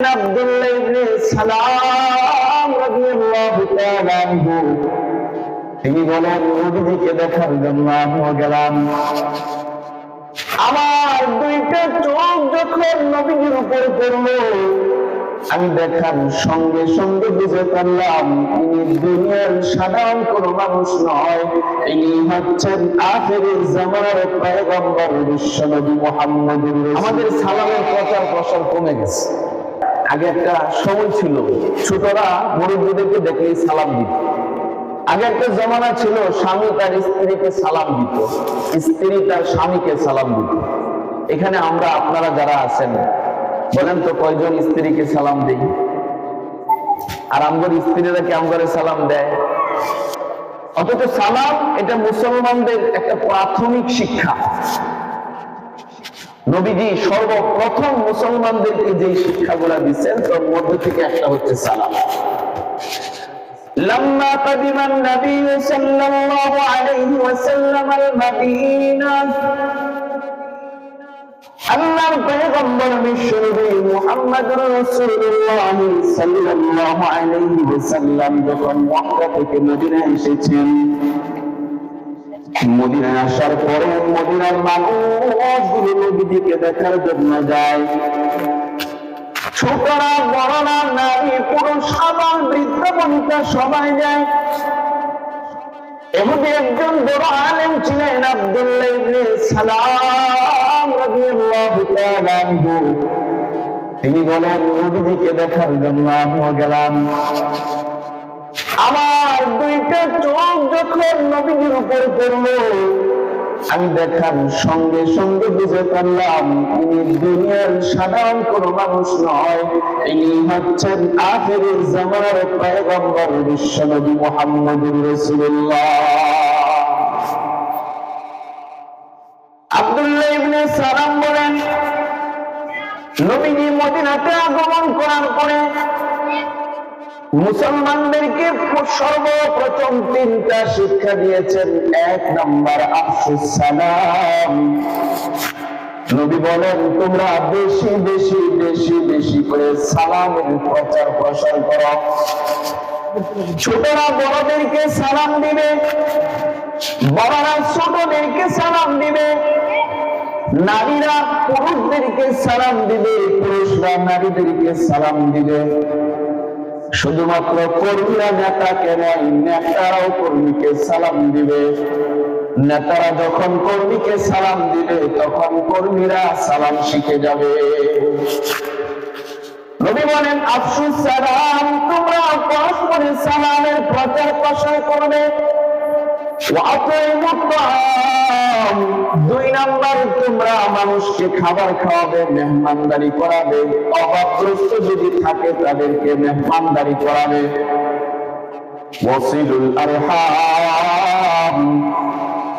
আব্দুল্লাহ ইবনে সালাম রাদিয়াল্লাহু তাআলা আনহু তিনি বলেন, নবীজিকে দেখার জন্য আমিও গেলাম। আমার দুইটা চোখ যখন নবীজির উপর পড়লো, আমি দেখার সঙ্গে সঙ্গে বুঝে পারলাম তিনি দুনিয়ার সাধারণ কোন মানুষ নয়, তিনি হচ্ছেন আখিরের জামানার পয়গম্বর বিশ্বনবী মুহাম্মদুর রাসূল। আমাদের সালামের প্রচার প্রসার কমে গেছে। আগে একটা সময় ছিল ছোটরা মুরব্বিদেরকে দেখলেই সালাম দিত। আগে একটা জমানা ছিল স্বামী তার স্ত্রীকে সালাম দিত, স্ত্রী তার স্বামীকে সালাম দিত। এখানে আমরা আপনারা যারা আছেন বলেন তো কয়জন স্ত্রীকে সালাম দেই? আর আমগর স্ত্রীরা কি আমগরে সালাম দেয়? অথচ সালাম এটা মুসলমানদের একটা প্রাথমিক শিক্ষা। নবীজি সর্বপ্রথম মুসলমানদেরকে যে শিক্ষাগুলা দিচ্ছেন তার মধ্যে থেকে একটা হচ্ছে সালাম। لما قدم النبي صلى الله عليه وسلم المدينة আল্লাহর পয়গম্বর বিশ্বনবী মুহাম্মদুর রাসূলুল্লাহ সাল্লাল্লাহু আলাইহি ওয়াসাল্লাম যখন মক্কা থেকে মদিনায় এসেছেন, মদিনায় আসার পরে মদিনার মানুষগুলো নবীজিকে দেখার জন্য যায়। ছোটরা, বড়রা, নারী, পুরুষ, আবাল, বৃদ্ধ, বনিতা সবাই যায়। এমনি একজন বড় আলেম ছিলেন আব্দুল্লাহ ইবনে সালাম রাদিয়াল্লাহু তাআলা আনহু তিনি বলেন, নবীজিকে দেখার জন্য আমিও গেলাম। আমার দুইটা চোখ যখন নবীজির উপর পড়লো, আমি দেখার সঙ্গে সঙ্গে বুঝে পারলাম তিনি দুনিয়ার সাধারণ কোন মানুষ নয়, তিনি হচ্ছেন আখিরের জামানার পয়গম্বর বিশ্বনবী মুহাম্মদুর রাসূলুল্লাহ। আব্দুল্লাহ ইবনে সালাম বলেন, নবীজি মদিনাতে আগমন করার পরে মুসলমানদেরকে সর্বপ্রথম তিনটা শিক্ষা দিয়েছেন। এক নাম্বার আফসুস সালাম। নবী বলেন, তোমরা বেশি বেশি বেশি বেশি করে সালামের প্রচার প্রসার করো। ছোটরা বড়দেরকে সালাম দিবে, বড়রা ছোটদেরকে সালাম দিবে, নারীরা পুরুষদেরকে সালাম দিবে, পুরুষরা নারীদেরকে সালাম দিবে। শুধুমাত্র কর্মীরা নেতাকে নয়, নেতারাও কর্মীকে সালাম দিবে। নেতারা যখন কর্মীকে সালাম দিবে তখন কর্মীরা সালাম শিখে যাবে। নবী বলেন, আফসুস সালাম, তোমরা পরস্পরের সালামের প্রচার প্রসার করবে। দুই নাম্বার, তোমরা মানুষকে খাবার খাওয়াবে, মেহমানদারি করাবে। অভাবগ্রস্ত যদি থাকে তাদেরকে মেহমানদারি করাবে। ওয়াসিলুল আরহাম,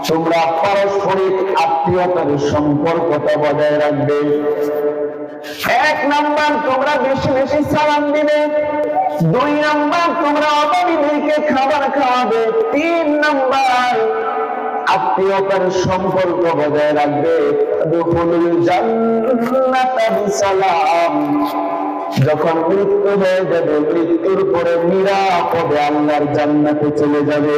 তোমরা পারস্পরিক আত্মীয়তার সম্পর্কটা বজায় রাখবে। এক নাম্বার, তোমরা বেশি বেশি সালাম দিবে। দুই নাম্বার, তোমরা অভাবীদেরকে খাবার খাওয়াবে। তিন নাম্বার, আত্মীয়তার সম্পর্ক বজায় রাখবে। দুখুলুল জান্নাতা বিসালাম, যখন মৃত্যু হয়ে যাবে মৃত্যুর পরে নিরাপদে আল্লাহর জান্নাতে চলে যাবে।